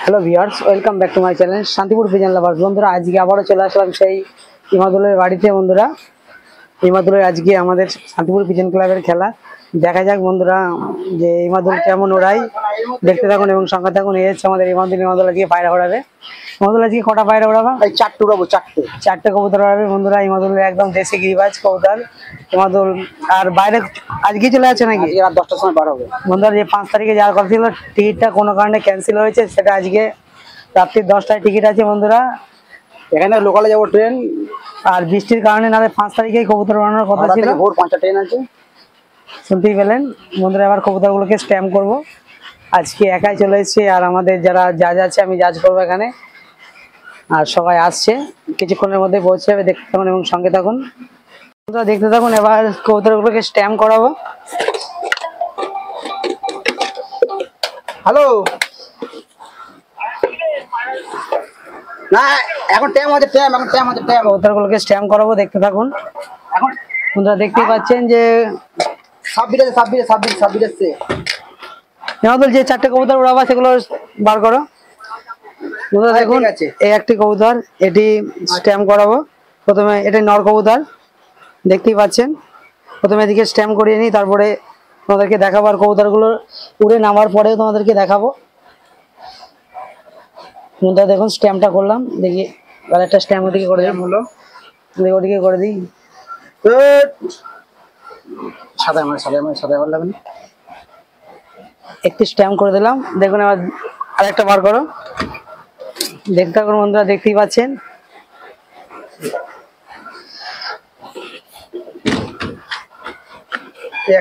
Hello viewers, welcome back to my channel Shantipur pigeon lovers. বন্ধুরা, আজকে আবারও চলে আসলাম সেই ইমাদুলের বাড়িতে। বন্ধুরা, ইমাদুলের আজকে আমাদের শান্তিপুর পিজন ক্লাবের খেলা। দেখা যাক বন্ধুরা যে ইমাদুল কেমন ওড়াই। দেখতে থাকুন এবং সঙ্গে থাকুন। এই হচ্ছে আমাদের ইমাদুল আজকে পায়রা ওড়াবে। ইমাদুল আজকে কটা পায়রা ওড়াবা? চারটে উড়াবো। চারটে কবুতর ওড়াবে বন্ধুরা। ইমাদুলের একদম দেশি গিরিবাজ কবুতর ইমাদুল। আর বাইরে আজকে চলে আছে নাকি? রাত 10টার সময় বার হবে বন্ধুরা। যে 5 তারিখে যাওয়ার কথা ছিল, টিকিটটা কোনো কারণে ক্যান্সেল হয়েছে, সেটা আজকে রাত্রি 10টায় টিকিট আছে বন্ধুরা। এখানে লোকালে যাবো ট্রেন, আর বৃষ্টির কারণে নাহলে 5 তারিখেই কবুতর উড়ানোর কথা ছিল। ভোর 5টা ট্রেন আছে, শুনতেই পেলেন বন্ধুরা। এবার কবুতরগুলোকে স্ট্যাম্প করব। আজকে একাই চলে এসেছি, আর আমাদের যারা জাজ আছে আমি জাজ করবো এখানে। আর সবাই আসছে, কিছুক্ষণের মধ্যে পৌঁছে যাবে। দেখতে থাকুন এবং সঙ্গে থাকুন বন্ধুরা, দেখতে থাকুন। এবার কবুতরগুলোকে স্ট্যাম্প করাবো। হ্যালো না, এখন টাইম আছে, কবুতরগুলোকে স্ট্যাম্প করাবো, দেখতে থাকুন। এখন বন্ধুরা দেখতেই পাচ্ছেন যে ছাব্বিশ এসছে। যে 4টে কবুতর উড়াবা সেগুলো বার করো। বন্ধুরা দেখুন, এই একটি কবুতর, এটি স্ট্যাম্প করাবো। প্রথমে এটা নর কবুতর, দেখতেই পাচ্ছেন। প্রথমে এদিকে স্ট্যাম্প করিয়ে নিই, তারপরে তোমাদেরকে দেখাবো। আর কবুতরগুলো উড়ে নামার পরেও তোমাদেরকে দেখাবো। বন্ধুরা দেখুন, স্ট্যাম্পটা করলাম। দেখি আর একটা স্ট্যাম্প ওদিকে করে দিই, দেখি ওদিকে করে দিই। সাদা লাগবে। একটি স্ট্যাম্প করে দিলাম। দেখুন, এবার আরেকটা বার করো। দেখতে থাকুন বন্ধুরা, দেখতেই পাচ্ছেন।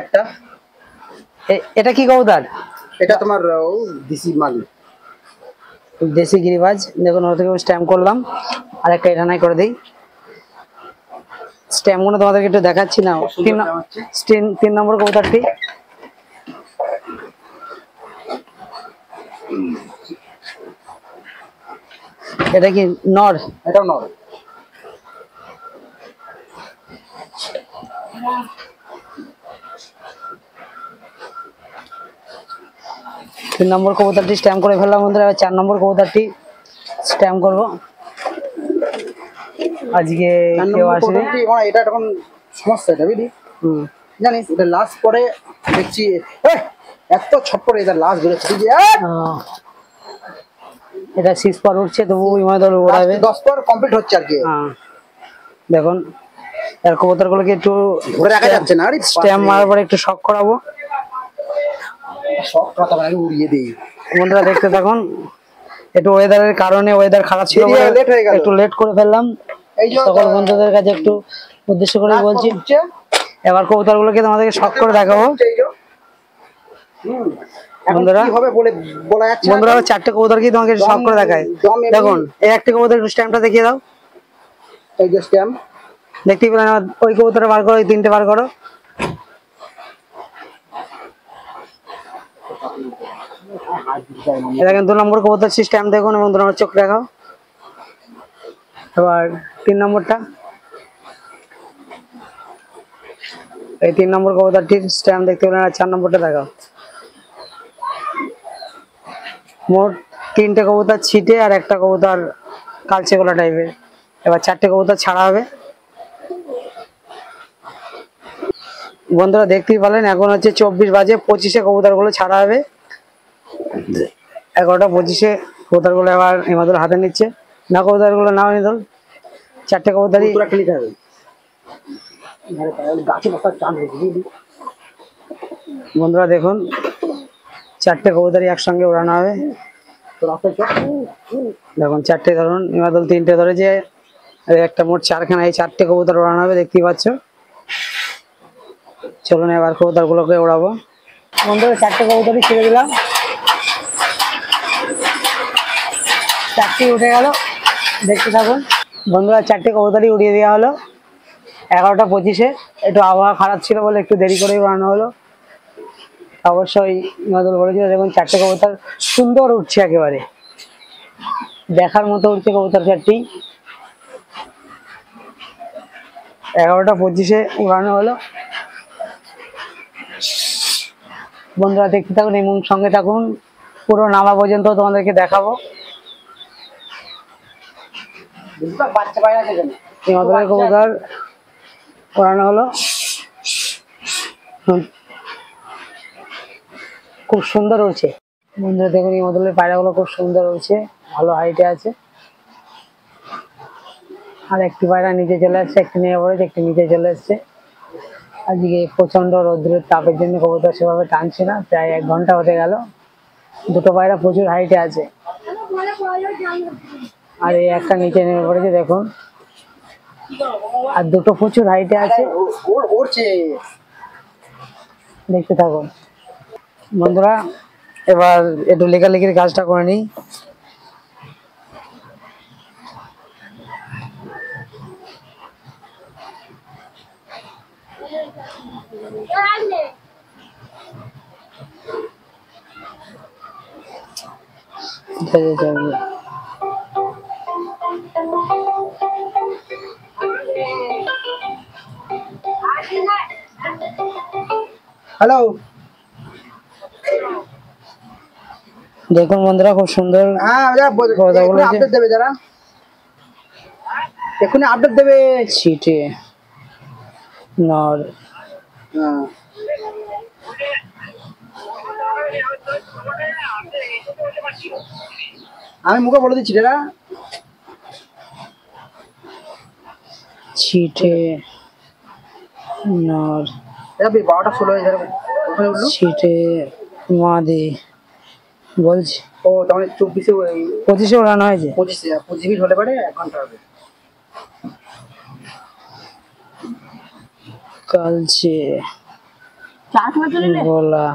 একটা এটা কি কবুতর? এটা তোমার দেশি মালি, দেশি গিরিবাজ। দেখুন, ওর থেকে স্ট্যাম্প করলাম। আর একটা এখানে করে দিই। স্ট্যাম্পগুলো তোমাদেরকে একটু দেখাচ্ছি না। 3 নম্বর কবুতরটি। এটা কি নর? এটাও নর। তিন নম্বর কবুতরটি স্ট্যাম্প করে ফেললাম বন্ধুরা। 4 নম্বর কবুতরটি স্ট্যাম্প করবো। আজকে কেউ আসেনি। এটা এখন সমস্যা, এটা বুঝলি, জানিস। এটা লাস্ট পরে দেখছি এত ছটপট, এটা লাস্ট বেরোচ্ছে। এটা 6 পর উঠছে, তবু ইমাদুল ওড়াবে। 10 পর কমপ্লিট হচ্ছে আর কি। দেখুন, এর কবুতরগুলোকে একটু ধরে রাখা যাচ্ছে না, স্ট্যাম্প মারার পরে একটু শক করাবো। শক কথা উড়িয়ে দিই বন্ধুরা, দেখতে থাকুন। একটু ওয়েদারের কারণে, ওয়েদার খারাপ ছিল বলে একটু লেট করে ফেললাম। সকল বন্ধুদের কাছে একটু উদ্দেশ্য করে বলছি। এবার কবুতরগুলোকে তোমাদেরকে শক করে দেখাবো বন্ধুরা। বন্ধুরা, 4টে কবুতর কি তোমাকে শক করে দেখায়। দেখুন, এই একটি কবুতর একটু স্ট্যাম্পটা দেখিয়ে দাও। এই যে স্ট্যাম্প দেখতেই পেলেন। ওই কবুতরটা বার করো, ওই 3টে বার করো। দেখেন 2 নম্বর কবুতর স্ট্যাম্প দেখুন এবং 2 নম্বর চোখ দেখাও। এবার 3 নম্বরটা, এই 3 নম্বর কবুতরটির স্ট্যাম্প দেখতে পেলেন। আর 4 নম্বরটা দেখাও। মোট 3টে কবুতর ছিটে আর একটা কবুতর কালচে গোলা টাইপের। এবার 4টে কবুতর ছাড়া হবে বন্ধুরা। দেখতেই পেলেন এখন হচ্ছে 24 বাজে 25-এ কবুতরগুলো ছাড়া হবে। 11টা 25-এ কবুতরগুলো এবার ইমাদুল হাতে নিচ্ছে। না, কবুতরগুলো নাও ইমাদুল। 4টে কবুতরই বন্ধুরা দেখুন, 4টে কবুতরই একসঙ্গে উড়ানো হবে। দেখুন 4টে ধরুন, ইমাদুল 3টে ধরেছে। একটা মোট 4খানা, এই 4টে কবুতর উড়ানো হবে, দেখতেই পাচ্ছ। চলুন এবার কবুতরগুলোকে উড়াবো বন্ধুরা। 4টে কবুতরই ছেড়ে দিলাম। 4টি উঠে গেল, দেখতে থাকুন বন্ধুরা। 4টে কবুতরই উড়িয়ে দেওয়া হলো 11টা 25-এ। একটু আবহাওয়া খারাপ ছিল বলে একটু দেরি করে উড়ানো হলো। অবশ্যই ইমাদুল বলেছিল। দেখুন 4টে কবুতর সুন্দর উঠছে, একেবারে দেখার মতো উঠছে কবুতর 4টি। 11টা 25-এ উড়ানো হলো বন্ধুরা। দেখতে থাকুন এবং সঙ্গে থাকুন। পুরো নামা পর্যন্ত তোমাদেরকে দেখাবো। বাচ্চা পায়রা খেলেন এই মাদুরের কবুতর ওড়ানো হলো। খুব সুন্দর উঠছে বন্ধুরা, দেখুন এই মাদুরের পায়রাগুলো খুব সুন্দর উঠছে, ভালো হাইটে আছে। আর একটি পায়রা নিচে চলে আসছে, একটি নেমে পড়েছে, একটি নিচে চলে এসছে। আজকে প্রচন্ড রোদ্রের তাপের জন্য কবুতর সেভাবে টানছে না, প্রায় 1 ঘন্টা হতে গেল। দুটো পায়রা প্রচুর হাইটে আছে, আর এই একটা নিচে নেমে পড়েছে দেখুন, আর দুটো প্রচুর হাইটে আছে। উড়ছে, দেখতে থাকুন বন্ধুরা। এবার একটু লেখালেখির কাজটা করে নিই। হ্যালো দেখুন বন্ধুরা, খুব সুন্দর। হ্যাঁ আপডেট দেবে, যারা এক্ষুনি আপডেট দেবে। ছিটে নর আমি মুখে বলে দিচ্ছি দাদা। ছিটে নর 12:16 হয়ে যাবে। ছিটে মাদি বলছি। ও তাহলে 25-এ ওড়ানো হয়েছে। 25 মিনিট হলে পারে 1 ঘন্টা হবে। কালচে গলা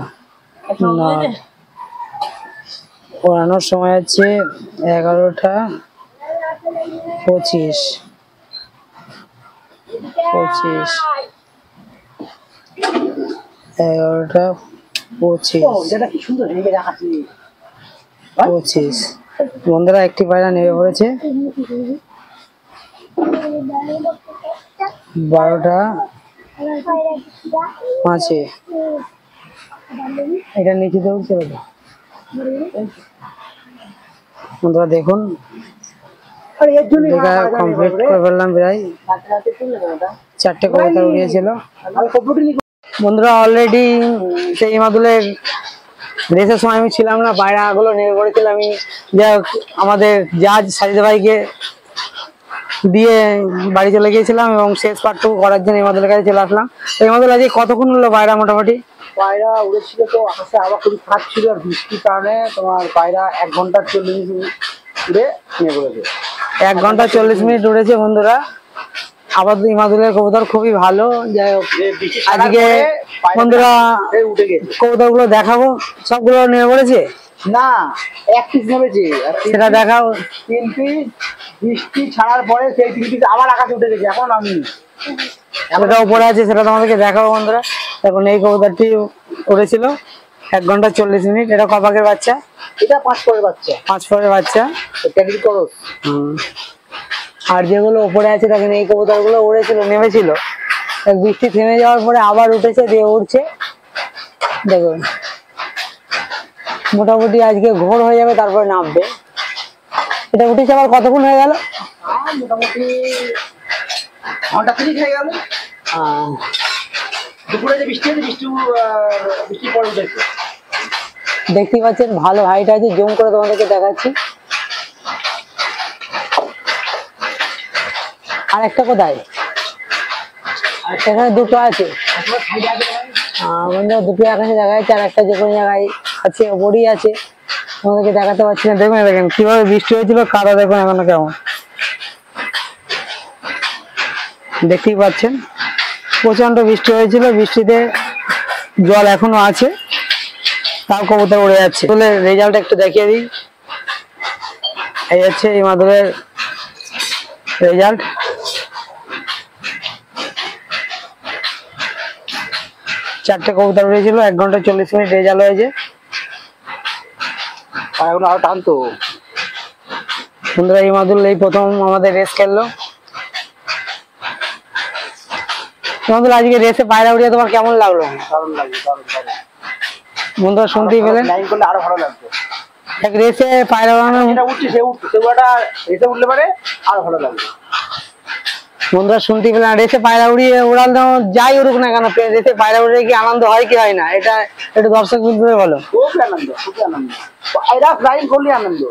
নর ওড়ানোর সময় হচ্ছে 11টা 25 11টা 25 বন্ধুরা, একটি পায়রা নেমে পড়েছে। 12টা 5-এ এটা নিচে দেবো চলে যাবে বন্ধুরা। দেখুন দেখা কমপ্লিট করে ফেললাম, প্রায় 4টে কবুতর উড়িয়েছিল বন্ধুরা। অলরেডি সেই মাদুলের রেসের সময় আমি ছিলাম না, পায়রাগুলো নেমে পড়েছিল। আমি যাই হোক আমাদের জাজ সাজিদ ভাইকে দিয়ে বাড়ি চলে গিয়েছিলাম এবং শেষ পার্টটুকু করার জন্য এই মাদুলের কাছে চলে আসলাম। এই মাদুল আজকে কতক্ষণ হলো পায়রা মোটামুটি? পায়রা উড়েছিল তো আকাশে আবার খুবই খারাপ ছিল, আর বৃষ্টির কারণে তোমার পায়রা 1 ঘন্টা 40 মিনিট উড়ে নেমে পড়েছে। 1 ঘন্টা 40 মিনিট উড়েছে বন্ধুরা। আবার এই মাদুলের কবুতর খুবই ভালো। যাই হোক আজকে বন্ধুরা কবুতর গুলো দেখাবো, সবগুলো নেমে পড়েছে না, 1 পিস নেমেছে, সেটা দেখাও। 3 পিস বৃষ্টি ছাড়ার পরে সেই 3 পিস আবার আকাশে উঠে গেছে। এখন আমি যেটা উপরে আছে সেটা তোমাদেরকে দেখাবো বন্ধুরা। এখন এই কবুতরটি উড়েছিল 1 ঘন্টা 40 মিনিট। এটা কপাকের বাচ্চা? এটা 5 পরের বাচ্চা। 5 পরের বাচ্চা। আর যেগুলো উপরে আছে দেখেন, এই কবুতর গুলো উড়েছিল, নেমেছিল, বৃষ্টি থেমে যাওয়ার পরে আবার উঠেছে, দিয়ে উঠছে দেখুন। মোটামুটি আজকে ঘোর হয়ে যাবে, তারপরে নামবে। এটা উঠেছে আবার কতক্ষণ হয়ে গেল? মোটামুটি ঘন্টা 30 হয়ে গেল। দুপুরে যে বৃষ্টি হয়েছে, বৃষ্টি পরে উঠেছে। দেখতেই পাচ্ছেন ভালো হাইট আছে, জুম করে তোমাদেরকে দেখাচ্ছি। আর একটা কোথায়? এখানে দুটো আছে বন্ধুরা, দুটো আকাশে দেখা যাচ্ছে, আর একটা যে কোনো জায়গায় আছে, ওপরেই আছে, তোমাদেরকে দেখাতে পারছি না। দেখুন দেখেন কিভাবে বৃষ্টি হয়েছিল, কাদা দেখুন এখনো কেমন, দেখতেই পাচ্ছেন প্রচন্ড বৃষ্টি হয়েছিল। বৃষ্টিতে জল এখনো আছে, তাও কবুতর উড়ে যাচ্ছে। তাহলে রেজাল্ট একটু দেখিয়ে দিই। এই হচ্ছে এই মাদুরের রেজাল্ট। চারটে কবুতর উড়েছিল, 1 ঘন্টা 40 মিনিট রেজাল্ট হয়েছে। আর এখন আরো টানতো বন্ধুরা, এই মাদুর এই প্রথম আমাদের রেস খেললো। তোমাদের আজকে রেসে পায়রা উড়িয়ে তোমার কেমন লাগলো? দারুণ লাগবে, দারুণ। বন্ধুরা শুনতেই পেলেন, লাইন করলে আরো ভালো লাগবে। এক রেসে পায়রা উড়ানো যেটা উঠছে সে ওটা রেসে উঠলে পারে আর ভালো লাগবে। বন্ধুরা শুনতে পেলাম রেসে পায়রা উড়িয়ে উড়ানো যাই উড়ুক না কেন, রেসে পায়রা উড়িয়ে কি আনন্দ হয় কি হয় না, এটা একটু দর্শক বিন্দুদের বলো। খুবই আনন্দ, খুবই আনন্দ, এরা ফ্লাইং করলে আনন্দ।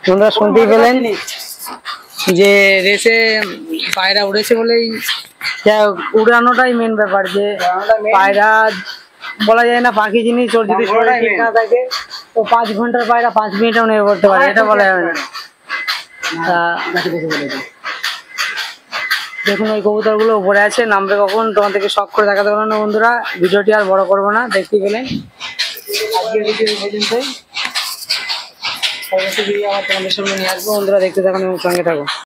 বন্ধুরা শুনতেই পেলেন যে রেসে পায়রা উড়েছে বলেই উড়ানোটাই মেন ব্যাপার, যে পায়রা বলা যায় না পাখি জিনিস, ওর যদি শরীর ঠিক না থাকে ও 5 ঘন্টার পায়রা 5 মিনিটেও নেমে পড়তে পারে, এটা বলা যাবে না। দেখুন ওই কবুতরগুলো উপরে আছে, নামবে কখন তোমাদেরকে শখ করে দেখাতে পারবো না বন্ধুরা। ভিডিওটি আর বড় করবো না, দেখতে পেলেন আজকের ভিডিও পর্যন্তই। পরবর্তী ভিডিও আবার তোমাদের সামনে নিয়ে আসবো বন্ধুরা, দেখতে থাকুন এবং সঙ্গে থাকো।